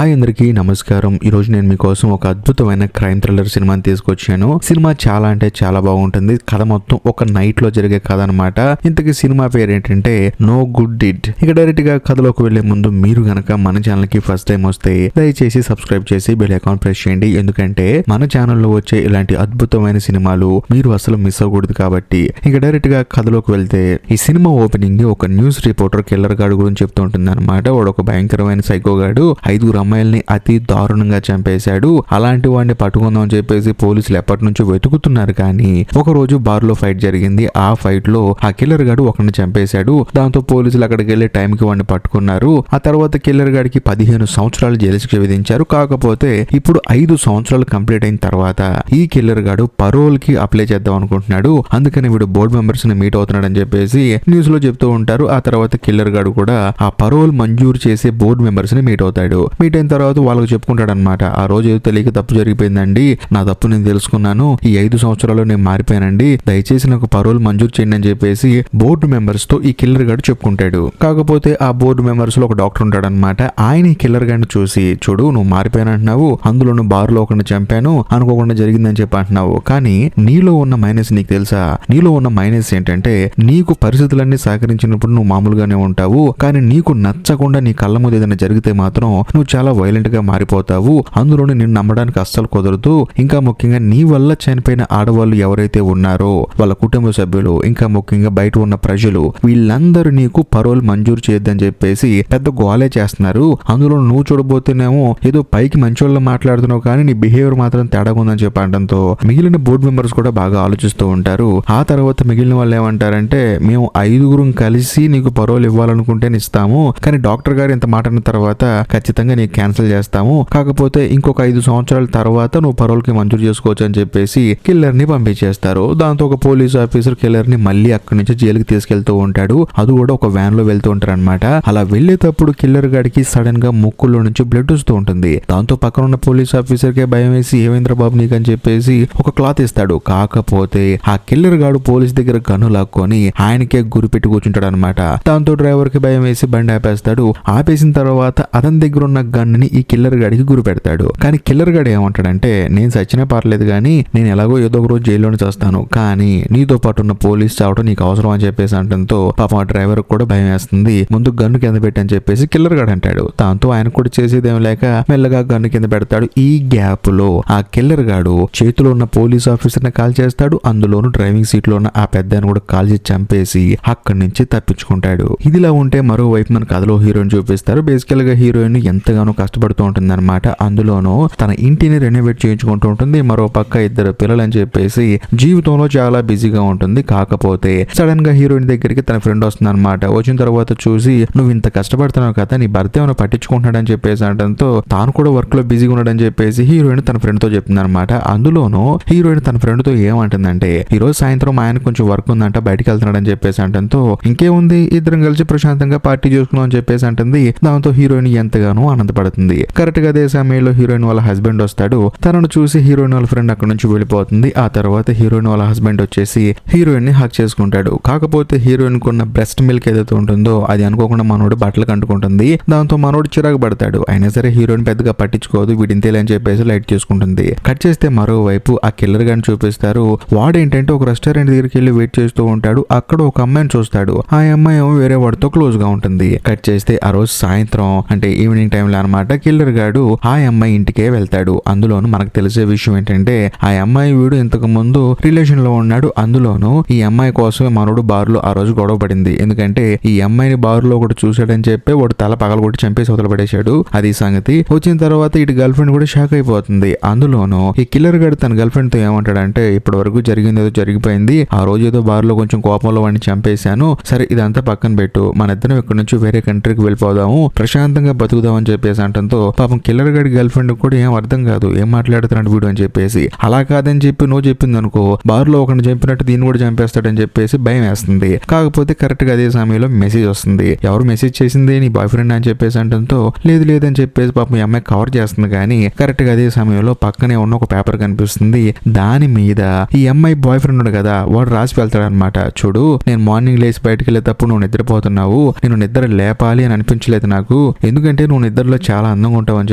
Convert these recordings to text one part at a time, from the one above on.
Hi అందరికీ నమస్కారం. ఈ రోజు నేను మీకోసం ఒక అద్భుతమైన క్రైమ్ థ్రిల్లర్ సినిమాని తీసుకొచ్చాను. సినిమా చాలా అంటే చాలా బాగుంటుంది. కథ మొత్తం ఒక నైట్ లో జరిగే కథ అనమాట. ఇంతకీ సినిమా పేరు ఏంటంటే నో గుడ్ డిడ్. ఇక డైరెక్ట్ గా కథలోకి వెళ్లే ముందు మీరు గనక మన ఛానల్ కి ఫస్ట్ టైం వస్తే దయచేసి సబ్స్క్రైబ్ చేసి బెల్ ఐకాన్ ప్రెస్ చేయండి. ఎందుకంటే మన ఛానల్లో వచ్చే ఇలాంటి అద్భుతమైన సినిమాలు మీరు అసలు మిస్ అవ్వకూడదు కాబట్టి. ఇక డైరెక్ట్ గా కథలోకి వెళ్తే ఈ సినిమా ఓపెనింగ్ ఒక న్యూస్ రిపోర్టర్ కిల్లర్ గాడు గురించి చెప్తూ ఉంటుంది అనమాట. వాడు ఒక భయంకరమైన సైకోగాడు 5 అమ్మాయిల్ని అతి దారుణంగా చంపేశాడు. అలాంటి వాడిని పట్టుకుందాం అని చెప్పేసి పోలీసులు ఎప్పటి నుంచో వెతుకుతున్నారు. కానీ ఒక రోజు బార్ లో ఫైట్ జరిగింది. ఆ ఫైట్ లో ఆ కిల్లర్ గాడు ఒకరిని చంపేశాడు. దాంతో పోలీసులు అక్కడికి వెళ్లి టైంకి వాడిని పట్టుకున్నారు. ఆ తర్వాత కిల్లర్ గాడికి 15 సంవత్సరాలు జైలు శిక్ష విధించారు. కాకపోతే ఇప్పుడు 5 సంవత్సరాలు కంప్లీట్ అయిన తర్వాత ఈ కిల్లర్ గాడు పరోల్ కి అప్లై చేద్దాం అనుకుంటున్నాడు. అందుకని వీడు బోర్డు మెంబర్స్ ని మీట్ అవుతున్నాడు అని చెప్పేసి న్యూస్ లో చెప్తూ ఉంటారు. ఆ తర్వాత కిల్లర్ గాడు కూడా ఆ పరోల్ మంజూరు చేసే బోర్డు మెంబర్స్ ని మీట్ అవుతాడు. మీట్ అయిన తర్వాత వాళ్ళకి చెప్పుకుంటాడు అనమాట. ఆ రోజు ఏదో తెలియక తప్పు జరిగిపోయిందండి, నా తప్పు నేను తెలుసుకున్నాను, ఈ 5 సంవత్సరాలు నేను మారిపోయానండి, దయచేసి నాకు పరోల్ మంజూరు చేయండి అని చెప్పేసి బోర్డు మెంబర్స్ తో ఈ కిల్లర్ గాడు చెప్పుకుంటాడు. కాకపోతే ఆ బోర్డు మెంబర్స్ లో ఒక డాక్టర్ ఉంటాడు అనమాట. ఆయన ఈ కిల్లర్ గాడిని చూసి, చూడు నువ్వు మారిపోయానంటున్నావు, అందులో నువ్వు బార్ లో ఒకరిని చంపాను అనుకోకుండా జరిగిందని చెప్పి అంటున్నావు, కానీ నీలో ఉన్న మైనస్ నీకు తెలుసా? నీలో ఉన్న మైనస్ ఏంటంటే నీకు పరిస్థితులన్నీ సహకరించినప్పుడు నువ్వు మామూలుగానే ఉంటావు, కానీ నీకు నచ్చకుండా నీ కళ్ళ ముందు ఏదైనా జరిగితే మాత్రం నువ్వు చాలా వైలెంట్ గా మారిపోతావు. అందులోనే నిన్ను నమ్మడానికి అస్సలు కుదరదు. ఇంకా ముఖ్యంగా నీ వల్ల చనిపోయిన ఆడవాళ్ళు ఎవరైతే ఉన్నారో వాళ్ళ కుటుంబ సభ్యులు, ఇంకా ముఖ్యంగా బయట ఉన్న ప్రజలు, వీళ్ళందరూ నీకు పరోల్ మంజూరు చేయొద్దని చెప్పేసి పెద్ద గోలే చేస్తున్నారు. అందులో నువ్వు చూడబోతేనేమో ఏదో పైకి మంచోళ్ళ మాట్లాడుతున్నావు, కానీ నీ బిహేవియర్ మాత్రం తేడాగా ఉందని చెప్పడంతో మిగిలిన బోర్డు మెంబర్స్ కూడా బాగా ఆలోచిస్తూ ఉంటారు. ఆ తర్వాత మిగిలిన వాళ్ళు ఏమంటారంటే, మేము 5గురం కలిసి నీకు పరోల్ ఇవ్వాలనుకుంటే ఇస్తాము, కానీ డాక్టర్ గారు ఇంత మాట అన్న తర్వాత ఖచ్చితంగా నీకు క్యాన్సిల్ చేస్తాము, కాకపోతే ఇంకొక 5 సంవత్సరాల తర్వాత నువ్వు పరోల్ కి మంజూరు చేసుకోవచ్చు అని చెప్పేసి కిల్లర్ ని పంపించేస్తారు. దాంతో ఒక పోలీస్ ఆఫీసర్ కిల్లర్ ని మళ్ళీ అక్కడి నుంచి జైలుకి తీసుకెళ్తూ ఉంటాడు. అది కూడా ఒక వ్యాన్ లో వెళ్తూ ఉంటారు అనమాట. అలా వెళ్లేటప్పుడు కిల్లర్ గాడికి సడన్ గా ముక్కులో నుంచి బ్లడ్ వస్తూ ఉంటుంది. దాంతో పక్కన ఉన్న పోలీస్ ఆఫీసర్ కి భయం వేసి, ఏవేంద్ర బాబు నీకు అని చెప్పేసి ఒక క్లాత్ ఇస్తాడు. కాకపోతే ఆ కిల్లర్ గాడు పోలీస్ దగ్గర గన్ను లాక్కొని ఆయనకే గురి పెట్టి కూర్చుంటాడు అనమాట. దాంతో డ్రైవర్ కి భయం వేసి బండి ఆపేస్తాడు. ఆపేసిన తర్వాత అతని దగ్గర ఉన్న గన్నుని ఈ కిల్లర్ గాడికి గురి పెడతాడు. కానీ కిల్లర్ గాడు ఏమంటాడంటే, నేను చచ్చినా పర్లేదు కానీ నేను ఎలాగో ఏదో ఒక రోజు జైల్లోనే చేస్తాను, కానీ నీతో పాటు ఉన్న పోలీస్ చావడం నీకు అవసరం అని చెప్పేసి అంటంతో పాపం ఆ డ్రైవర్ కూడా భయం వేస్తుంది. ముందు గన్ను కింద పెట్టని చెప్పేసి కిల్లర్ గాడు అంటాడు. దాంతో ఆయన కూడా చేసేదేం లేక మెల్లగా గన్ను కింద పెడతాడు. ఈ గ్యాప్ లో ఆ కిల్లర్ గాడు చేతిలో ఉన్న పోలీస్ ఆఫీసర్ ని కాల్ చేస్తాడు. అందులోను డ్రైవింగ్ సీట్ లో ఉన్న ఆ పెద్దని కూడా కాల్ చేసి చంపేసి అక్కడి నుంచి తప్పించుకుంటాడు. ఇదిలా ఉంటే మరోవైపు మన కథలో హీరోయిన్ చూపిస్తారు. బేసికల్ గా హీరోయిన్ ఎంతగానో కష్టపడుతూ ఉంటుంది అనమాట. అందులోనూ తన ఇంటిని రెనోవేట్ చేయించుకుంటూ ఉంటుంది. మరో పక్క 2 పిల్లలు అని చెప్పేసి జీవితంలో చాలా బిజీగా ఉంటుంది. కాకపోతే సడన్ గా హీరోయిన్ దగ్గరికి తన ఫ్రెండ్ వస్తుంది అనమాట. వచ్చిన తర్వాత చూసి, నువ్వు ఇంత కష్టపడుతున్నావు కదా, నీ భర్త ఏమైనా పట్టించుకుంటున్నాడని చెప్పేసి అనడంతో తాను కూడా వర్క్ లో బిజీగా ఉన్నాడని చెప్పేసి హీరోయిన్ తన ఫ్రెండ్ తో చెప్తుంది అనమాట. అందులోనూ హీరోయిన్ తన ఫ్రెండ్ తో ఏమంటుందంటే, ఈ రోజు సాయంత్రం ఆయన కొంచెం వర్క్ ఉందంట, బయటకు వెళ్తున్నాడని చెప్పేసి అంటంతో ఇంకేముంది ఇద్దరం కలిసి ప్రశాంతంగా పార్టీ చేసుకున్నాం అని చెప్పేసి అంటుంది. దాంతో హీరోయిన్ ఎంతగానో ఆనందపడుతుంది. కరెక్ట్ గా అదే సమయంలో హీరోయిన్ వాళ్ళ హస్బెండ్ వస్తాడు. తనను చూసి హీరోయిన్ వాళ్ళ ఫ్రెండ్ అక్కడ నుంచి వెళ్ళిపోతుంది. ఆ తర్వాత హీరోయిన్ వాళ్ళ హస్బెండ్ వచ్చేసి హీరోయిన్ ని హక్ చేసుకుంటాడు. కాకపోతే హీరోయిన్ కున్న బ్రెస్ట్ మిల్క్ ఏదైతే ఉంటుందో అది అనుకోకుండా మనోడు బట్టలకు అంటుకుంటుంది. దాంతో మనోడు చిరాకు పడతాడు. అయినా సరే హీరోయిన్ పెద్దగా పట్టించుకోదు, వీడింతేలే అని చెప్పేసి లైట్ చేసుకుంటుంది. కట్ చేస్తే మరోవైపు ఆ కిల్లర్ గాని చూపిస్తారు. వాడేంటంటే ఒక రెస్టారెంట్ దగ్గరికి వెళ్ళి వెయిట్ చేస్తూ ఉంటాడు. అక్కడ ఒక అమ్మాయిని చూస్తాడు. ఆ అమ్మాయి ఏమో వేరే వాడితో క్లోజ్ గా ఉంటుంది. కట్ చేస్తే ఆ రోజు సాయంత్రం అంటే ఈవినింగ్ టైంలో అనమాట, కిల్లర్ గాడు ఆ అమ్మాయి ఇంటికే వెళ్తాడు. అందులోను మనకు తెలిసే విషయం ఏంటంటే, ఆ అమ్మాయి వీడు ఇంతకు ముందు రిలేషన్ లో ఉన్నాడు. అందులోను ఈ అమ్మాయి కోసమే మనోడు బార్ లో ఆ రోజు గొడవ పడింది. ఎందుకంటే ఈ అమ్మాయిని బార్ లో ఒకటి చూసాడని చెప్పి వాడు తల పగలగొట్టి చంపేసి అవతల పడేశాడు. అది సంగతి. వచ్చిన తర్వాత ఇటు గర్ల్ ఫ్రెండ్ కూడా షాక్ అయిపోతుంది. అందులోను ఈ కిల్లర్ గాడు తన గర్ల్ ఫ్రెండ్ తో ఏమంటాడంటే, ఇప్పటి వరకు జరిగింది ఏదో జరిగిపోయింది, ఆ రోజు ఏదో బార్ లో కొంచెం కోపంలో వాడిని చంపేశాను, సరే ఇదంతా పక్కన పెట్టు, మన ఇద్దరం ఇక్కడ నుంచి వేరే కంట్రీకి వెళ్ళిపోదాము, ప్రశాంతంగా బతుకుదాం అని చెప్పేసి అంటంతో పాపం కిల్లర్ గాడి గర్ల్ ఫ్రెండ్ కూడా ఏం అర్థం కాదు, ఏం మాట్లాడుతున్నాడు వీడు అని చెప్పేసి. అలా కాదని చెప్పి నువ్వు చెప్పింది అనుకో, బార్ లో ఒకరిని చంపినట్టు దీన్ని కూడా చంపేస్తాడని చెప్పేసి భయం వేస్తుంది. కాకపోతే కరెక్ట్ గా అదే సమయంలో మెసేజ్ వస్తుంది. ఎవరు మెసేజ్ చేసింది, నీ బాయ్ ఫ్రెండ్ అని చెప్పేసి అంటంతో లేదు లేదని చెప్పేసి పాపం ఈ అమ్మాయి కవర్ చేస్తుంది. కానీ కరెక్ట్ గా అదే సమయంలో పక్కనే ఉన్న ఒక పేపర్ కనిపిస్తుంది. దాని మీద ఈ అమ్మాయి బాయ్ ఫ్రెండ్ ఉన్నాడు కదా, వాడు రాసి వెళ్తాడు అనమాట. చూడు, నేను మార్నింగ్ లేచి బయటకు వెళ్ళేటప్పుడు నువ్వు నిద్రపోతున్నావు, నేను నిద్ర లేపాలి అని అనిపించలేదు నాకు, ఎందుకంటే నువ్వు నిద్రలో చాలా అందంగా ఉంటావు అని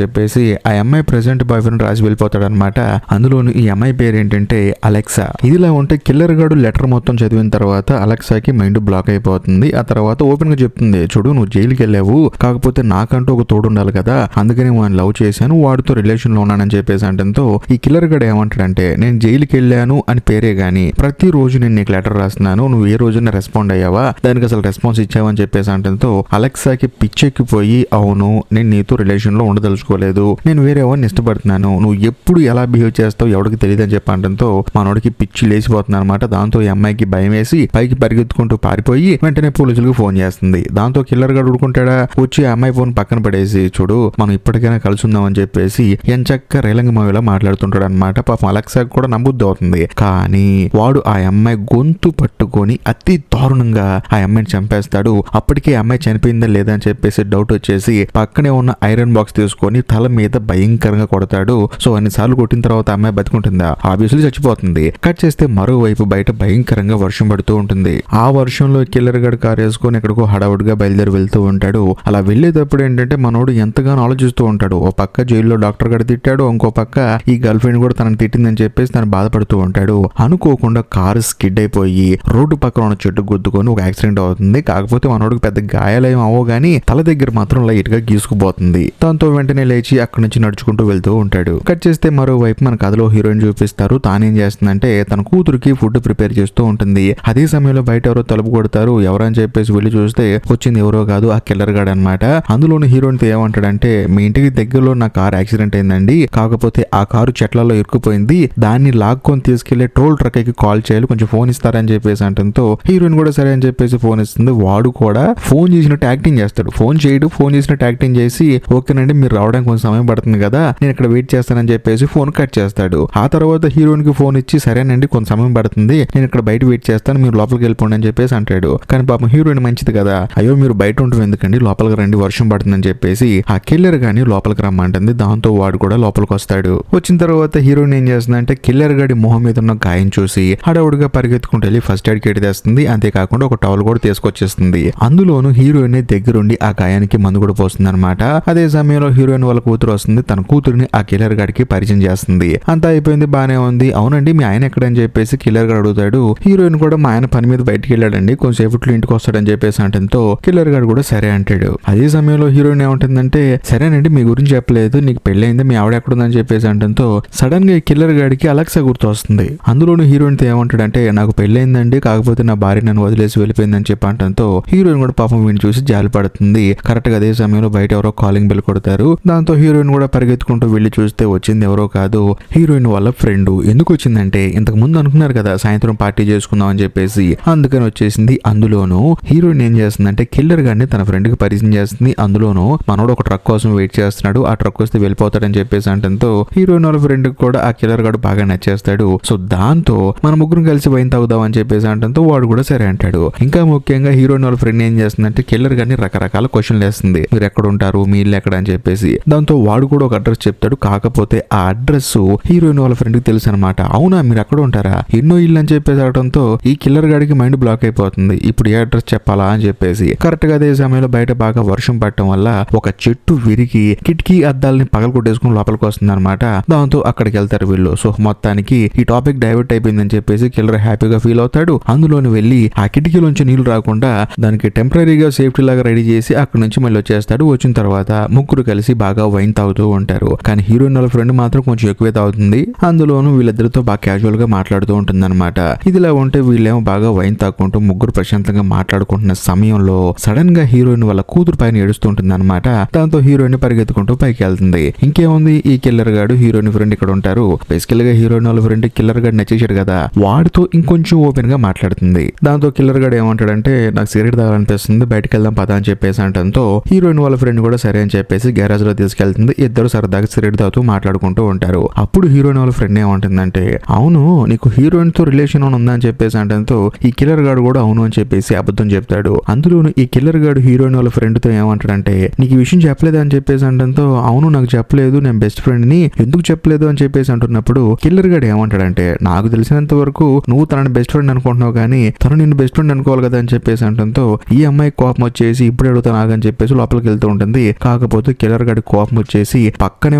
చెప్పేసి ఆ అమ్మాయి ప్రెసెంట్ బాయ్ ఫ్రెండ్ రాసి వెళ్ళిపోతాడు అనమాట. అందులోను ఈ అమ్మాయి పేరు ఏంటంటే అలెక్సా. ఇదిలా ఉంటే కిల్లర్ గాడు లెటర్ మొత్తం చదివిన తర్వాత అలెక్సాకి మైండ్ బ్లాక్ అయిపోతుంది. ఆ తర్వాత ఓపెన్ గా చెప్తుంది, చూడు నువ్వు జైలుకి వెళ్ళావు, కాకపోతే నాకంటూ ఒక తోడు ఉండాలి కదా, అందుకని వాడిని లవ్ చేశాను, వాడితో రిలేషన్ లో ఉన్నానని చెప్పేసి అంటంతో ఈ కిల్లర్ గాడు ఏమంటాడంటే, నేను జైలుకి వెళ్ళాను అని పేరే గానీ ప్రతి రోజు నేను నీకు లెటర్ రాస్తున్నాను, నువ్వు ఏ రోజున రెస్పాండ్ అయ్యావా, దానికి అసలు రెస్పాన్స్ ఇచ్చావని చెప్పేసి అంటంతో అలెక్సాకి పిచ్చెక్కిపోయి, అవును నేను నీతో రిలేషన్ లో ఉండదలుచుకోలేదు, నేను వేరే ఎవరిని ఇష్టపడుతున్నాను, నువ్వు ఎప్పుడు ఎలా బిహేవ్ చేస్తావు ఎవరికి తెలియదు అని చెప్పి అంటంతో మనోడికి పిచ్చి లేచిపోతుంది అనమాట. దాంతో ఈ అమ్మాయికి భయం వేసి పైకి పరిగెత్తుకుంటూ పారిపోయి వెంటనే పోలీసులకు ఫోన్ చేస్తుంది. దాంతో కిల్లర్ గాడు ఉడుకుంటాడా, వచ్చి ఆ అమ్మాయి ఫోన్ పక్కన పడేసి, చూడు మనం ఇప్పటికైనా కలిసి ఉందాం అని చెప్పేసి ఎంచక్క రేలంగి మావిలా మాట్లాడుతుంటాడు అనమాట. పాపం అలెక్సా కూడా నమ్ముద్ది అవుతుంది. కానీ వాడు ఆ అమ్మాయి గొంతు పట్టుకొని అతి దారుణంగా ఆ అమ్మాయిని చంపేస్తాడు. అప్పటికే అమ్మాయి చనిపోయిందా లేదా అని చెప్పేసి డౌట్ వచ్చేసి పక్కనే ఉన్న ఐరన్ బాక్స్ తీసుకొని తల మీద భయంకరంగా కొడతాడు. సో అన్నిసార్లు కొట్టిన తర్వాత అమ్మాయి బతుకుంటుందా, ఆబ్వియస్లీ చచ్చిపోతుంది. కట్ చేస్తే మరోవైపు బయట భయంకరంగా వర్షం పడుతూ ఉంటుంది. ఆ వర్షంలో కిల్లర్ గడ్ కార్ వేసుకొని ఎక్కడికో హడావుడిగా బయలుదేరి వెళ్తూ ఉంటాడు. అలా వెళ్లేటప్పుడు ఏంటంటే మనోడు ఎంతగానో ఆలోచిస్తూ ఉంటాడు. ఓ పక్క జైల్లో డాక్టర్ గడ్ తిట్టాడు, ఇంకో పక్క ఈ గర్ల్ ఫ్రెండ్ కూడా తనని తిట్టిందని చెప్పేసి తను బాధపడుతూ ఉంటాడు. అనుకోకుండా కారు స్కిడ్ అయిపోయి రోడ్డు పక్కన ఉన్న చెట్టు గుద్దుకొని ఒక యాక్సిడెంట్ అవుతుంది. కాకపోతే మనోడికి పెద్ద గాయాలేం అవో గానీ తల దగ్గర మాత్రం లైట్ గా గీసుకుపోతుంది. దాంతో వెంటనే లేచి అక్కడి నుంచి నడుచుకుంటూ వెళ్తూ ఉంటాడు. కట్ చేస్తే మరోవైపు మన కథలో హీరోయిన్ చూపిస్తారు. తానేం చేస్తుందంటే తన కూతురికి ఫుడ్ ప్రిపేర్ చేస్తూ ఉంటుంది. అదే సమయంలో బయట ఎవరో తలుపు కొడతారు. ఎవరని చెప్పేసి వెళ్ళి చూస్తే వచ్చింది ఎవరో కాదు, ఆ కిల్లర్ గాడు అనమాట. అందులోని హీరోయిన్ తో ఏమంటాడంటే, మీ ఇంటికి దగ్గరలో నా కార్ యాక్సిడెంట్ అయిందండి, కాకపోతే ఆ కారు చెట్లలో ఇరుక్కుపోయింది, దాన్ని లాక్కొని తీసుకెళ్లే టోల్ ట్రక్ కి కాల్ చేయాలి, కొంచెం ఫోన్ ఇస్తారని చెప్పేసి అంటంతో హీరోయిన్ కూడా సరే అని చెప్పేసి ఫోన్ ఇస్తుంది. వాడు కూడా ఫోన్ చేసినట్టు యాక్టింగ్ చేస్తాడు. ఫోన్ చేయడు, ఫోన్ చేసినట్టు యాక్టింగ్ చేసి, ఓకేనండి మీరు రావడానికి కొంచెం సమయం పడుతుంది కదా, నేను ఇక్కడ వెయిట్ చేస్తానని చెప్పేసి ఫోన్ కట్ చేస్తాడు. ఆ తర్వాత హీరోయిన్ కి ఫోన్ ఇచ్చి, సరేనండి కొంత సమయం పడుతుంది, నేను ఇక్కడ బయట వెయిట్ చేస్తాను, మీరు లోపలికి వెళ్ళిపోండి అని చెప్పేసి అంటాడు. కానీ పాపం హీరోయిన్ మంచిది కదా, అయ్యో మీరు బయట ఉంటాం ఎందుకండి, లోపలికి రండి వర్షం పడుతుందని చెప్పేసి ఆ కిల్లర్ గాని లోపలికి రమ్మంటుంది. దాంతో వాడు కూడా లోపలికి వస్తాడు. వచ్చిన తర్వాత హీరోయిన్ ఏం చేస్తుందంటే కిల్లర్ గాడి మొహం మీద ఉన్న గాయం చూసి హడావుడిగా పరిగెత్తుకుంటూ వెళ్ళి ఫస్ట్ ఎయిడ్ కిట్ తెస్తుంది. అంతేకాకుండా ఒక టవల్ కూడా తీసుకొచ్చేస్తుంది. అందులోను హీరోయిన్ దగ్గరుండి ఆ గాయానికి మందు కూడా పోస్తుంది అనమాట. అదే సమయంలో హీరోయిన్ వాళ్ళ కూతురు వస్తుంది. తన కూతురుని ఆ కిల్లర్ గాడికి పరిచయం చేస్తుంది. అంతా అయిపోయింది, బానే ఉంది. అవునండి మీ ఆయన ఎక్కడని చెప్పేసి కిల్లర్ గాడు అడుగుతాడు. హీరోయిన్ కూడా మా ఆయన పని మీద బయటికి వెళ్ళాడండి, కొంచెంసేపట్లో ఇంటికి వస్తాడని చెప్పేసి అంటంతో కిల్లర్ గాడు కూడా సరే అంటాడు. అదే సమయంలో హీరోయిన్ ఏమంటుందంటే, సరేనండి మీ గురించి చెప్పలేదు, నీకు పెళ్ళైంది, మీ ఆవిడ ఎక్కడుందని చెప్పేసి అంటంతో సడన్ గా ఈ కిల్లర్ గాడికి అలెక్సా గుర్తు వస్తుంది. అందులోను హీరోయిన్ తో ఏమంటాడంటే, నాకు పెళ్ళైందండి, కాకపోతే నా భార్య నన్ను వదిలేసి వెళ్ళిపోయిందని చెప్పి అంటంతో హీరోయిన్ కూడా పాపం వీడిని చూసి జాలి పడుతుంది. కరెక్ట్ గా అదే సమయంలో బయట ఎవరో కాలింగ్ బెల్ కొడతారు. దాంతో హీరోయిన్ కూడా పరిగెత్తుకుంటూ వెళ్లి చూస్తే వచ్చింది ఎవరో కాదు, హీరోయిన్ వాళ్ళ ఫ్రెండ్. ఎందుకు వచ్చిందంటే, ఇంతకు ముందు అనుకున్నారు కదా సాయంత్రం పార్టీ చేసుకుందాం అని చెప్పేసి, అందుకని వచ్చేసింది. అందులోను హీరోయిన్ ఏం చేస్తుందంటే కిల్లర్ గాడిని తన ఫ్రెండ్ కి పరిచయం చేస్తుంది. అందులోను మనోడు ఒక ట్రక్ కోసం వెయిట్ చేస్తున్నాడు, ఆ ట్రక్ వస్తే వెళ్ళిపోతాడని చెప్పేసి అంటంతో హీరోయిన్ వాళ్ళ ఫ్రెండ్ కూడా ఆ కిల్లర్ గాడు బాగా నచ్చేస్తాడు. సో దాంతో మన ముగ్గురు కలిసి వైన్ తాగుదాం అని చెప్పేసి అంటంతో వాడు కూడా సరే అంటాడు. ఇంకా ముఖ్యంగా హీరోయిన్ వాళ్ళ ఫ్రెండ్ ఏం చేస్తుందంటే కిల్లర్ గాడిని రకరకాల క్వశ్చన్లు వేస్తుంది. మీరు ఎక్కడ ఉంటారు, మీ ఇల్లు ఎక్కడ అని చెప్పేసి. దాంతో వాడు కూడా ఒక అడ్రస్ చెప్తాడు. కాకపోతే ఆ అడ్రస్ హీరోయిన్ వాళ్ళ ఫ్రెండ్ కి తెలుసు అనమాట. అవునా మీరు అక్కడ ఉంటారా, ఎన్నో ఇల్లు అని చెప్పేసి అనడంతో ఈ కిల్లర్ గాడికి మైండ్ బ్లాక్ అయిపోతుంది. ఇప్పుడు ఏ అడ్రస్ చెప్పాలా అని చెప్పేసి. కరెక్ట్ గా అదే సమయంలో బయట బాగా వర్షం పడటం వల్ల ఒక చెట్టు విరిగి కిటికీ అద్దాలని పగలు కొట్టేసుకుని లోపలికి వస్తుంది అనమాట. దాంతో అక్కడికి వెళ్తారు వీళ్ళు. సో మొత్తానికి ఈ టాపిక్ డైవర్ట్ అయిపోయిందని చెప్పేసి కిల్లర్ హ్యాపీగా ఫీల్ అవుతాడు. అందులోని వెళ్ళి ఆ కిటికీలోంచి నీళ్లు రాకుండా దానికి టెంపరీగా సేఫ్టీ లాగా రెడీ చేసి అక్కడ నుంచి మళ్ళీ వచ్చేస్తాడు. వచ్చిన తర్వాత ముగ్గురు కలిసి బాగా వైన్ తాగుతూ ఉంటారు. కానీ హీరోయిన్ వాళ్ళ ఫ్రెండ్ మాత్రం కొంచెం ఎక్కువే తాగుతుంది. అందులోనూ వీళ్ళిద్దరితో బాగా క్యాజువల్ గా మాట్లాడుతూ ఉంటుంది అనమాట. ఇదిలా ఉంటే వీళ్ళేమో బాగా వైన్ తాగుకుంటూ ముగ్గురు ప్రశాంతంగా మాట్లాడుకుంటున్న సమయంలో సడన్ గా హీరోయిన్ వాళ్ళ కూతురు పైన ఏడుస్తూ ఉంటుంది అనమాట. దాంతో హీరోయిన్ పరిగెత్తుకుంటూ పైకి వెళ్తుంది. ఇంకేముంది, ఈ కిల్లర్ గాడు హీరోయిన్ ఫ్రెండ్ ఇక్కడ ఉంటారు. బేసికల్ గా హీరోయిన్ వాళ్ళ ఫ్రెండ్ కిల్లర్ గాడు నచ్చేసాడు కదా, వాడితో ఇంకొంచెం ఓపెన్ గా మాట్లాడుతుంది. దాంతో కిల్లర్ గాడు ఏమంటాడంటే, నాకు సిగరెట్ తాగాలనిపిస్తుంది, బయటకు వెళ్దాం పదా అని చెప్పేసి అంటంతో హీరోయిన్ వాళ్ళ ఫ్రెండ్ కూడా సరే అని చెప్పేసి గ్యారేజ్ లో తీసుకెళ్తుంది. ఇద్దరు సరదాగా సిగరెట్ తాగుతూ మాట్లాడుకుంటూ ఉంటారు. అప్పుడు హీరోయిన్ వాళ్ళ ఫ్రెండ్ ఏమంటుందంటే, అవును నీకు హీరోయిన్ తో రిలేషన్ ఉందా అని చెప్పేసి అంటంతో ఈ కిల్లర్ గాడు కూడా అవును అని చెప్పేసి అబద్ధం చెప్తాడు. అందులోను ఈ కిల్లర్ గాడు హీరోయిన్ వాళ్ళ ఫ్రెండ్ తో ఏమంటాడంటే, నీకు ఈ విషయం చెప్పలేదు అని చెప్పేసి అంటంతో అవును నాకు చెప్పలేదు, నేను బెస్ట్ ఫ్రెండ్ ని, ఎందుకు చెప్పలేదు అని చెప్పేసి అంటున్నప్పుడు కిల్లర్ గాడు ఏమంటాడంటే, నాకు తెలిసినంత వరకు నువ్వు తనని బెస్ట్ ఫ్రెండ్ అనుకుంటున్నావు కానీ తను నిన్ను బెస్ట్ ఫ్రెండ్ అనుకోవాలి కదా అని చెప్పేసి అంటంతో ఈ అమ్మాయి కోపం వచ్చేసి ఇప్పుడు అడుగుతాను ఆగని చెప్పేసి లోపలికి వెళ్తూ ఉంటుంది. కాకపోతే కాకపోతే కిల్లర్ గడి కోపం వచ్చేసి పక్కనే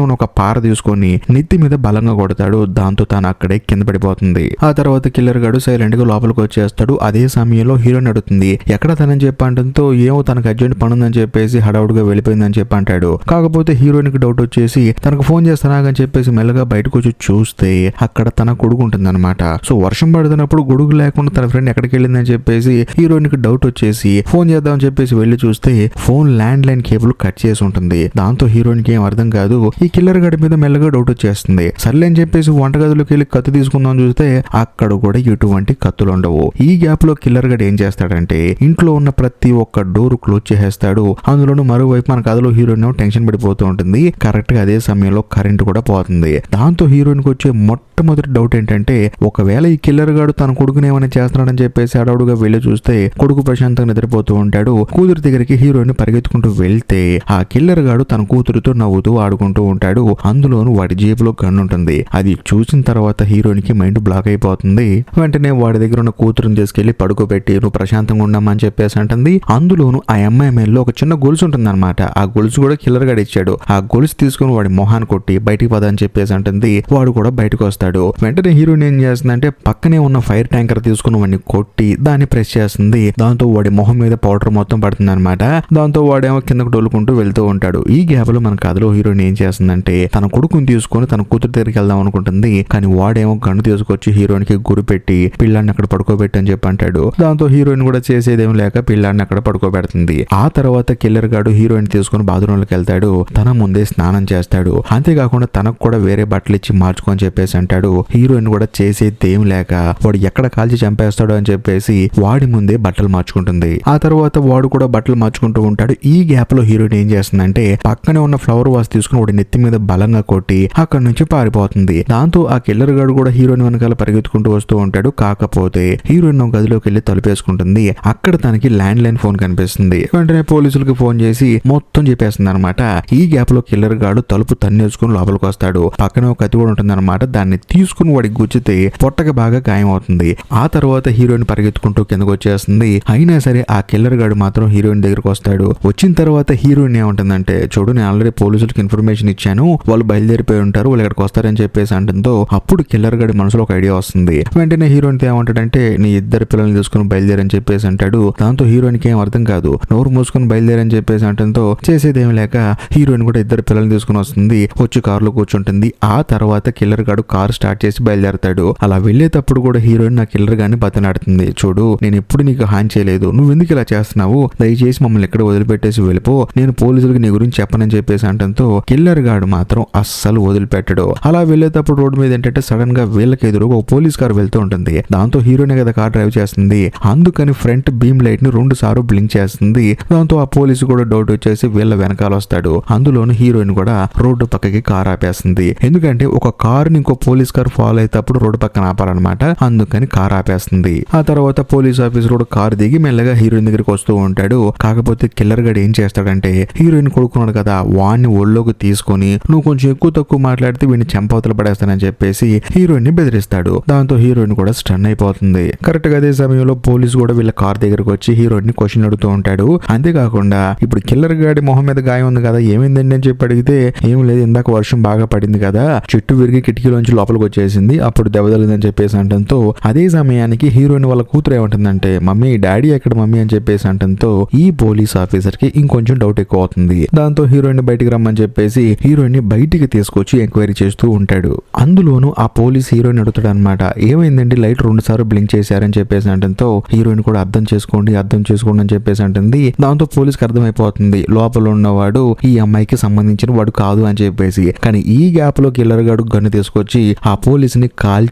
ఉన్న ఒక పార తీసుకొని నెత్తి మీద బలంగా కొడతాడు. దాంతో తాను అక్కడే కింద పడిపోతుంది. ఆ తర్వాత కిల్లర్ గడు సైలెంట్ గా లోపలికి వచ్చేస్తాడు. అదే సమయంలో హీరోయిన్ అడుగుతుంది ఎక్కడ తనని చెప్పంటంతో ఏమో తనకు అర్జెంట్ పని ఉందని చెప్పేసి హడావుడిగా వెళ్ళిపోయిందని చెప్పి అంటాడు. కాకపోతే హీరోయిన్ కి డౌట్ వచ్చేసి తనకు ఫోన్ చేస్తానాగని చెప్పేసి మెల్లగా బయటకు వచ్చి చూస్తే అక్కడ తన గొడుగు ఉంటుంది అనమాట. సో వర్షం పడుతున్నప్పుడు గొడుగు లేకుండా తన ఫ్రెండ్ ఎక్కడికి వెళ్ళిందని చెప్పేసి హీరోయిన్ కి డౌట్ వచ్చేసి ఫోన్ చేద్దామని చెప్పేసి వెళ్లి చూస్తే phone land line cable cut చేసి ఉంటుంది. దాంతో హీరోయిన్ కి ఏం అర్థం కాదు. ఈ కిల్లర్ గడి మీద మెల్లగా డౌట్ వచ్చేస్తుంది. సర్లే అని చెప్పేసి వంటగదిలోకి వెళ్ళి కత్తి తీసుకుందాం చూస్తే అక్కడ కూడా ఎటువంటి కత్తులు ఉండవు. ఈ గ్యాప్ లో కిల్లర్ గడి ఏం చేస్తాడంటే ఇంట్లో ఉన్న ప్రతి ఒక్క డోర్ క్లోజ్ చేసేస్తాడు. అందులోనూ మరోవైపు మన కథలో హీరోయిన్ టెన్షన్ పడిపోతూ ఉంటుంది. కరెక్ట్ గా అదే సమయంలో కరెంట్ కూడా పోతుంది. దాంతో హీరోయిన్ కి వచ్చే మొట్టమొదటి డౌట్ ఏంటంటే ఒకవేళ ఈ కిల్లర్ గాడు తన కొడుకుని ఏమైనా చేస్తున్నాడని చెప్పేసి అడవుడుగా వెళ్లి చూస్తే కొడుకు ప్రశాంతంగా నిద్రపోతూ ఉంటాడు. కూతురు దగ్గరికి హీరోయిన్ పరిగెత్తుకుంటూ వెళ్తే ఆ కిల్లర్ గాడు తన కూతురుతో నవ్వుతూ ఆడుకుంటూ ఉంటాడు. అందులోనూ వాడి జేబులో గన్ ఉంటుంది. అది చూసిన తర్వాత హీరోయిన్ కి మైండ్ బ్లాక్ అయిపోతుంది. వెంటనే వాడి దగ్గర ఉన్న కూతురుని తీసుకెళ్లి పడుకోబెట్టి నువ్వు ప్రశాంతంగా ఉండమని చెప్పేసి అంటుంది. అందులోనూ ఆ అమ్మాయి మేల్లో ఒక చిన్న గొలుసు ఉంటుంది అనమాట. ఆ గొలుసు కూడా కిల్లర్ గాడు ఇచ్చాడు. ఆ గొలుసు తీసుకుని వాడి మొహాన్ని కొట్టి బయటికి పదని చెప్పేసి అంటుంది. వాడు కూడా బయటకు వస్తాడు. వెంటనే హీరోయిన్ ఏం చేస్తుందంటే పక్కనే ఉన్న ఫైర్ ట్యాంకర్ తీసుకుని వాడిని కొట్టి దాన్ని ప్రెస్ చేస్తుంది. దాంతో వాడి మొహం మీద పౌడర్ మొత్తం పడుతుంది అనమాట. దాంతో వాడేమో కిందకు డోలుకుంటూ వెళ్తూ ఉంటాడు. ఈ గ్యాప్ లో మన కథలో హీరోయిన్ ఏం చేస్తుందంటే తన కొడుకుని తీసుకొని తన కూతురు దగ్గరికి వెళ్దాం అనుకుంటుంది. కానీ వాడేమో గన్ను తీసుకొచ్చి హీరోయిన్ కి గురి పెట్టి పిల్లాన్ని అక్కడ పడుకోబెట్టి అని చెప్పి అంటాడు. దాంతో హీరోయిన్ కూడా చేసేదేం లేక పిల్లాన్ని అక్కడ పడుకోబెడుతుంది. ఆ తర్వాత కిల్లర్ గాడు హీరోయిన్ తీసుకుని బాత్రూమ్ లోకి వెళ్తాడు. తన ముందే స్నానం చేస్తాడు. అంతేకాకుండా తనకు కూడా వేరే బట్టలు ఇచ్చి మార్చుకొని చెప్పేసి అంటాడు. హీరోయిన్ కూడా చేసేదేం లేక వాడు ఎక్కడ కాల్చి చంపేస్తాడు అని చెప్పేసి వాడి ముందే బట్టలు మార్చుకుంటుంది. ఆ తర్వాత వాడు కూడా బట్టలు మార్చుకుంటూ ఉంటాడు. ఈ గ్యాప్ లో హీరోయిన్ ఏం చేస్తుందంటే పక్కనే ఉన్న ఫ్లవర్ వాస్ తీసుకుని వాడి నెత్తి మీద బలంగా కొట్టి అక్కడి నుంచి పారిపోతుంది. దాంతో ఆ కిల్లర్ గాడు కూడా హీరోయిన్ వెనకాల పరిగెత్తుకుంటూ వస్తూ ఉంటాడు. కాకపోతే హీరోయిన్ గదిలోకి వెళ్లి తలుపేసుకుంటుంది. అక్కడ తనకి ల్యాండ్ లైన్ ఫోన్ కనిపిస్తుంది. వెంటనే పోలీసులకు ఫోన్ చేసి మొత్తం చెప్పేస్తుంది అనమాట. ఈ గ్యాప్ లో కిల్లర్ గాడు తలుపు తన్నేసుకుని లోపలికి వస్తాడు. పక్కనే ఒక కత్తి కూడా ఉంటుంది అనమాట. దాన్ని తీసుకుని వాడికి గుచ్చితే పొట్టకి బాగా గాయం అవుతుంది. ఆ తర్వాత హీరోయిన్ పరిగెత్తుకుంటూ కిందకు వచ్చేస్తుంది. అయినా సరే ఆ కిల్లర్ గాడు మాత్రం హీరోయిన్ దగ్గరకు వస్తాడు. వచ్చిన తర్వాత హీరోయిన్ ఏమంటుందంటే చూడు నేను ఆల్రెడీ పోలీసులకు ఇన్ఫర్మేషన్ ఇచ్చాను, వాళ్ళు బయలుదేరిపోయి ఉంటారు, వాళ్ళు ఇక్కడికి వస్తారని చెప్పేసి అంటుందో అప్పుడు కిల్లర్ గాడి మనసులో ఒక ఐడియా వస్తుంది. వెంటనే హీరోయిన్ ఏమంటాడంటే నీ ఇద్దరు పిల్లల్ని తీసుకుని బయలుదేరని చెప్పేసి అంటాడు. దాంతో హీరోయిన్ కి ఏం అర్థం కాదు. నోరు మూసుకొని బయలుదేరని చెప్పేసి అంటంతో చేసేదేం లేక హీరోయిన్ కూడా ఇద్దరు పిల్లల్ని తీసుకుని వస్తుంది. వచ్చి కారులో కూర్చుంటుంది. ఆ తర్వాత కిల్లర్ గాడు కారు స్టార్ట్ చేసి బయలుదేరతాడు. అలా వెళ్లేటప్పుడు కూడా హీరోయిన్ నా కిల్లర్ గాని బతనాడుతుంది. చూడు నేను ఎప్పుడు నీకు హాని చేయలేదు, నువ్వు ఎందుకు ఇలా చేస్తున్నావు, దయచేసి మమ్మల్ని ఎక్కడ వదిలిపెట్టేసి వెళ్ళిపో, నేను పోలీసులకు నీ గురించి చెప్పనని చెప్పేసి అంటంతో కిల్లర్ గాడు మాత్రం అస్సలు వదిలిపెట్టడు. అలా వెళ్లేటప్పుడు రోడ్డు మీద ఏంటంటే సడన్ గా వీళ్ళకి ఎదురుగా ఒక పోలీస్ కారు వెళ్తూ ఉంటుంది. దాంతో హీరోయిన్ కదా కార్ డ్రైవ్ చేస్తుంది. అందుకని ఫ్రంట్ బీమ్ లైట్ ని 2 సార్లు బ్లింక్ చేస్తుంది. దాంతో ఆ పోలీసు కూడా డౌట్ వచ్చేసి వీళ్ళ వెనకాల వస్తాడు. అందులోను హీరోయిన్ కూడా రోడ్డు పక్కకి కార్ ఆపేస్తుంది. ఎందుకంటే ఒక కారుని ఇంకో పోలీస్ కార్ ఫాలో అయ్యేటప్పుడు రోడ్డు పక్కన ఆపాలన్నమాట. అందుకని కార్ ఆపేస్తుంది. ఆ తర్వాత పోలీస్ ఆఫీసర్ కూడా కారు దిగి మెల్లగా హీరోయిన్ దగ్గరికి వస్తూ ఉంటాడు. కాకపోతే కిల్లర్ గడు ఏం చేస్తాడంటే హీరోయిన్ కొడుకున్నాడు కదా వాడిని ఒళ్ళోకి తీసుకొని నువ్వు కొంచెం ఎక్కువ తక్కువ మాట్లాడితే వీడిని చెంపవతలు పడేస్తానని చెప్పేసి హీరోయిన్ ని బెదిరిస్తాడు. దాంతో హీరోయిన్ కూడా స్టన్ అయిపోతుంది. కరెక్ట్ గా అదే సమయంలో పోలీసు కూడా వీళ్ళ కార్ దగ్గరకు వచ్చి హీరోయిన్ ని క్వశ్చన్ అడుగుతూ ఉంటాడు. అంతేకాకుండా ఇప్పుడు కిల్లర్ గాడి మొహం మీద గాయం ఉంది కదా ఏమైందండి అని చెప్పి అడిగితే ఏం లేదు ఇందాక వర్షం బాగా పడింది కదా చెట్టు విరిగి కిటికీలోంచి లోపలికి వచ్చేసింది అప్పుడు దెబ్బతలిందని చెప్పేసి అంటంతో అదే సమయానికి హీరోయిన్ వాళ్ళ కూతురు ఏమంటుందంటే మమ్మీ డాడీ ఎక్కడ మమ్మీ అని చెప్పేసి అంటంతో ఈ పోలీస్ ఆఫీసర్ కి ఇంకొంచెం డౌట్ ఎక్కువ అవుతుంది. దాంతో హీరోయిన్ బయటికి రమ్మని చెప్పేసి హీరోయిన్ ని బయటికి తీసుకొచ్చి ఎంక్వైరీ చేస్తూ ఉంటాడు. అందులోనూ ఆ పోలీస్ హీరోయిన్ అడుగుతాడు అనమాట ఏమైందండి లైట్ 2 సార్లు బ్లింక్ చేశారని చెప్పేసి అంటంతో హీరోయిన్ కూడా అర్థం చేసుకోండి అని చెప్పేసి అంటుంది. దాంతో పోలీస్కి అర్థమైపోతుంది లోపల ఉన్నవాడు ఈ అమ్మాయికి సంబంధించిన వాడు కాదు అని చెప్పేసి. కానీ ఈ గ్యాప్ లో కిల్లర్ గాడు గన్ను తీసుకొచ్చి ఆ పోలీస్ ని కాల్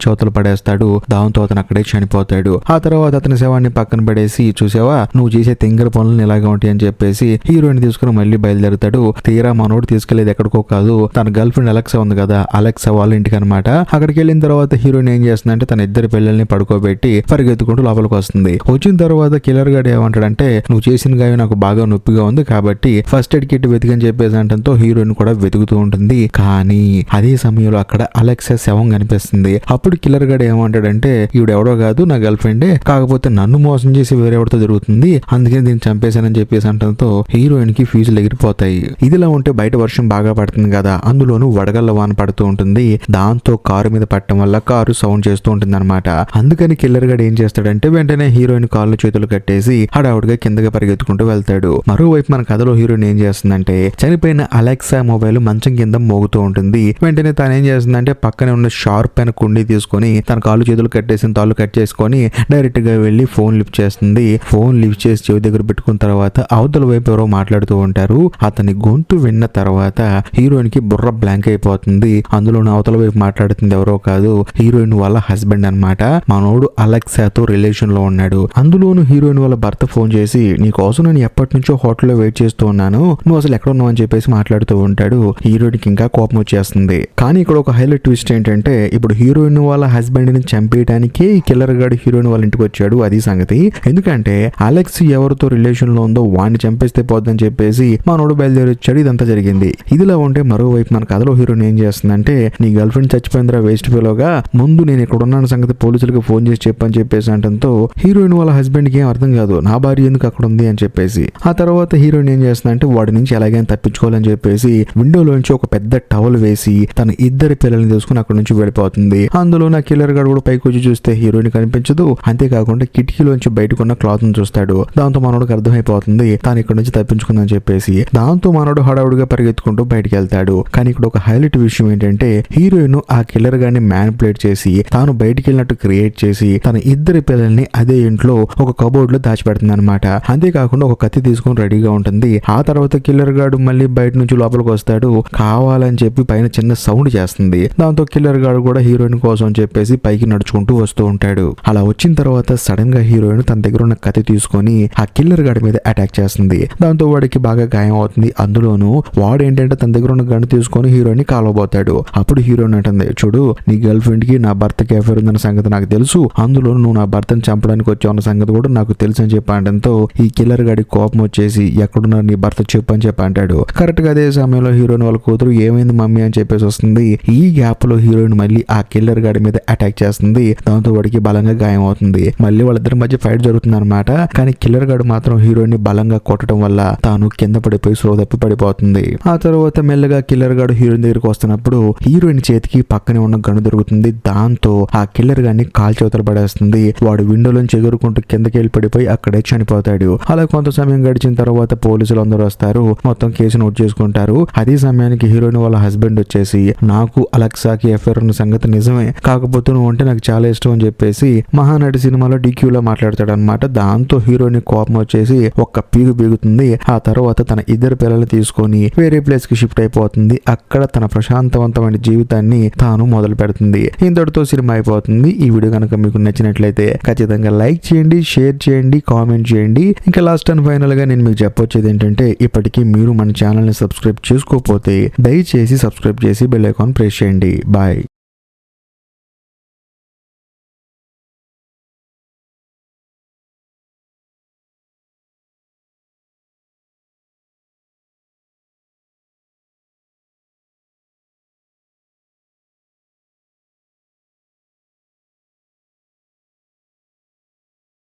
చోతలు పడేస్తాడు. దాంతో అతను అక్కడే చనిపోతాడు. ఆ తర్వాత అతని శవాన్ని పక్కన పడేసి చూసావా నువ్వు చేసే తింగర పనులు ఇలాగా ఉంటాయి అని చెప్పేసి హీరోయిన్ తీసుకుని మళ్ళీ బయలుదేరుతాడు. తీరా మనోడు తీసుకెళ్లేది ఎక్కడికో కాదు తన గర్ల్ ఫ్రెండ్ అలెక్సా ఉంది కదా అలెక్సా వాళ్ళ ఇంటికి అనమాట. అక్కడికి వెళ్ళిన తర్వాత హీరోయిన్ ఏం చేస్తుందంటే తన ఇద్దరు పిల్లల్ని పడుకోబెట్టి పరిగెత్తుకుంటూ లోపలికి వస్తుంది. వచ్చిన తర్వాత కిల్లర్ గాడు ఏమంటాడంటే నువ్వు చేసిన గాయం నాకు బాగా నొప్పిగా ఉంది కాబట్టి ఫస్ట్ ఎయిడ్ కిట్ వెతికని చెప్పేసి అంటంతో హీరోయిన్ కూడా వెతుకుతూ ఉంటుంది. కానీ అదే సమయంలో అక్కడ అలెక్సా శవం కనిపిస్తుంది. అప్పుడు కిల్లర్ గాడు ఏమంటాడంటే ఈవిడెవడో కాదు నా గర్ల్ ఫ్రెండే కాకపోతే నన్ను మోసం చేసి వేరేవాడితో జరుగుతుంది అందుకని దీన్ని చంపేశానని చెప్పేసి అంటంతో హీరోయిన్ కి ఫీజులు ఎగిరిపోతాయి. వెళ్ళిపోతాయి. ఇదిలా ఉంటే బయట వర్షం బాగా పడుతుంది కదా, అందులోనూ వడగళ్ళ వాన పడుతూ ఉంటుంది. దాంతో కారు మీద పట్టడం వల్ల కారు సౌండ్ చేస్తూ ఉంటుంది అనమాట. అందుకని కిల్లర్ గడు ఏం చేస్తాడంటే వెంటనే హీరోయిన్ కాళ్ళు చేతులు కట్టేసి హడావుడిగా కిందకి పరిగెత్తుకుంటూ వెళ్తాడు. మరోవైపు మన కథలో హీరోయిన్ ఏం చేస్తుందంటే చనిపోయిన అలెక్సా మొబైల్ మంచం కింద మోగుతూ ఉంటుంది. వెంటనే తాను ఏం చేస్తుందంటే పక్కనే ఉన్న షార్ప్ అయిన కుండీ తీసుకొని తన కాళ్ళు చేతులు కట్టేసిన తాళ్ళు కట్ చేసుకొని డైరెక్ట్ గా వెళ్లి ఫోన్ లిఫ్ట్ చేస్తుంది. ఫోన్ లిఫ్ట్ చేసి చెవి దగ్గర పెట్టుకున్న తర్వాత అవతల వైపు ఎవరో మాట్లాడుతూ ఉంటారు. అతని గొంతు విన్న తర్వాత హీరోయిన్ కి బుర్ర బ్లాంక్ అయిపోతుంది. అందులోనూ అవతల వైపు మాట్లాడుతుంది ఎవరో కాదు, హీరోయిన్ వాళ్ళ హస్బెండ్ అన్నమాట. మనోడు అలెక్సాతో రిలేషన్ లో ఉన్నాడు. అందులోనూ హీరోయిన్ వాళ్ళ భర్త ఫోన్ చేసి నీ కోసం నేను ఎప్పటి నుంచో హోటల్లో వెయిట్ చేస్తూ ఉన్నాను, నువ్వు అసలు ఎక్కడ ఉన్నావు అని చెప్పేసి మాట్లాడుతూ ఉంటాడు. హీరోయిన్ కి ఇంకా కోపం వచ్చేస్తుంది. కానీ ఇక్కడ ఒక హైలైట్ ట్విస్ట్ ఏంటంటే ఇప్పుడు హీరోయిన్ వాళ్ళ హస్బెండ్ ని చంపేయడానికి ఈ కిల్లర్ గాడు హీరోయిన్ వాళ్ళ ఇంటికి వచ్చాడు. అది సంగతి. ఎందుకంటే అలెక్స్ ఎవరితో రిలేషన్ లో ఉందో వాడిని చంపేస్తే పోద్దని చెప్పేసి మనోడు బయలుదేరి వచ్చాడు. ఇదంతా జరిగింది. ఇదిలా ఉంటే మరోవైపు మన కథలో హీరోయిన్ ఏం చేస్తుందంటే నీ గర్ల్ ఫ్రెండ్ చచ్చిపోయిందిరా వేస్ట్ ఫెలోగా, ముందు నేను ఇక్కడ ఉన్నాను సంగతి పోలీసులకు ఫోన్ చేసి చెప్పని చెప్పేసి అంటంతో హీరోయిన్ వాళ్ళ హస్బెండ్ కి ఏం అర్థం కాదు, నా భార్య ఎందుకు అక్కడ ఉంది అని చెప్పేసి. ఆ తర్వాత హీరోయిన్ ఏం చేస్తుందంటే వాడి నుంచి ఎలాగైనా తప్పించుకోవాలని చెప్పేసి విండోలోంచి ఒక పెద్ద టవల్ వేసి తన ఇద్దరు పిల్లల్ని తీసుకుని అక్కడ నుంచి వెళ్ళిపోతుంది. అందులో నా కిల్లర్ గాడు కూడా పైకి వచ్చి చూస్తే హీరోయిన్ కనిపించదు. అంతేకాకుండా కిటికీలోంచి బయటకు ఉన్న క్లాత్ ను చూస్తాడు. దాంతో మనోడికి అర్థమైపోతుంది తాను ఇక్కడ నుంచి తప్పించుకుందని చెప్పేసి. దాంతో మనోడు హడావుడిగా పరిగెత్తుకుంటూ బయటికి వెళ్తాడు. కానీ ఇక్కడ ఒక హైలైట్ విషయం ఏంటంటే హీరోయిన్ ఆ కిల్లర్ గాని మ్యానిపులేట్ చేసి తాను బయటికి వెళ్ళినట్టు క్రియేట్ చేసి తన ఇద్దరి పిల్లల్ని అదే ఇంట్లో ఒక కబోర్డ్ లో దాచిపెడుతుంది అనమాట. అంతేకాకుండా ఒక కత్తి తీసుకొని రెడీగా ఉంటుంది. ఆ తర్వాత కిల్లర్ గాడు మళ్ళీ బయట నుంచి లోపలికి వస్తాడు. కావాలని చెప్పి పైన చిన్న సౌండ్ చేస్తుంది. దాంతో కిల్లర్ గాడు కూడా హీరోయిన్ కోసం చెప్పేసి పైకి నడుచుకుంటూ వస్తూ ఉంటాడు. అలా వచ్చిన తర్వాత సడన్ గా హీరోయిన్ తన దగ్గర ఉన్న కత్తి తీసుకొని ఆ కిల్లర్ గాడి మీద అటాక్ చేస్తుంది. దాంతో వాడికి బాగా గాయం అవుతుంది. అందులోనూ వాడు ఏంటంటే తన దగ్గర ఉన్న గన్ తీసుకొని హీరోయిన్ ని కాలబోతాడు. అప్పుడు హీరోయిన్ అంటుంది, చూడు నీ గర్ల్ ఫ్రెండ్ కి నా భర్తకి అఫేర్ ఉందన్న సంగతి నాకు తెలుసు, అందులో నువ్వు నా భర్తను చంపడానికి వచ్చావన్న సంగతి కూడా నాకు తెలుసు అని చెప్పి అనడంతో ఈ కిల్లర్ గాడి కోపం వచ్చేసి ఎక్కడున్నారు నీ భర్త చెప్పు అని చెప్పి అంటాడు. కరెక్ట్ గా అదే సమయంలో హీరోయిన్ వాళ్ళ కూతురు ఏమైంది మమ్మీ అని చెప్పేసి వస్తుంది. ఈ గ్యాప్ లో హీరోయిన్ మళ్ళీ ఆ కిల్లర్ గాడి మీద అటాక్ చేస్తుంది. దాంతో వాడికి బలంగా గాయం అవుతుంది. మళ్ళీ వాళ్ళిద్దరి మధ్య ఫైట్ జరుగుతుంది అనమాట. కానీ కిల్లర్ గాడు మాత్రం హీరోయిన్ ని బలంగా కొట్టడం వల్ల తాను కింద పడిపోయి స్లో తప్పి పడిపోతుంది. ఆ తర్వాత మెల్లగా కిల్లర్ గాడు హీరోయిన్ దగ్గరికి వస్తున్నప్పుడు హీరోయిన్ చేతికి పక్కనే ఉన్న గన్ను దొరుకుతుంది. దాంతో ఆ కిల్లర్ గాడిని కాల్చవతల పడేస్తుంది. వాడు విండోలోంచి ఎగురుకుంటూ కిందకి వెళ్ళి పడిపోయి అక్కడే చనిపోతాడు. అలా కొంత సమయం గడిచిన తర్వాత పోలీసులు అందరూ వస్తారు. మొత్తం కేసు నోట్ చేసుకుంటారు. అదే సమయానికి హీరోయిన్ వాళ్ళ హస్బెండ్ వచ్చేసి నాకు అలెక్సాకి అఫేర్ ఉన్న సంగతి నిజమే, కాకపోతే నువ్వు అంటే నాకు చాలా ఇష్టం అని చెప్పేసి మహానటి సినిమాలో డిక్యూలో మాట్లాడతాడు అనమాట. దాంతో హీరోయిన్ కోపం వచ్చేసి ఒక్క పీగు పీగుతుంది. ఆ తర్వాత తన ఇద్దరు పిల్లలు తీసుకొని వేరే ప్లేస్ కి షిఫ్ట్ అయిపోతుంది. అక్కడ తన ప్రశాంతవంతమైన జీవితాన్ని తాను మొదలు పెడుతుంది. ఇంతటితో సినిమా అయిపోతుంది. ఈ వీడియో కనుక మీకు నచ్చినట్లయితే ఖచ్చితంగా లైక్ చేయండి, షేర్ చేయండి, కామెంట్ చేయండి. ఇంకా లాస్ట్ అండ్ ఫైనల్ గా నేను మీకు చెప్పొచ్చేది ఏంటంటే ఇప్పటికీ మీరు మన ఛానల్ ని సబ్స్క్రైబ్ చేసుకోకపోతే దయచేసి సబ్స్క్రైబ్ చేసి బెల్ ఐకాన్ ప్రెస్ చేయండి. బాయ్.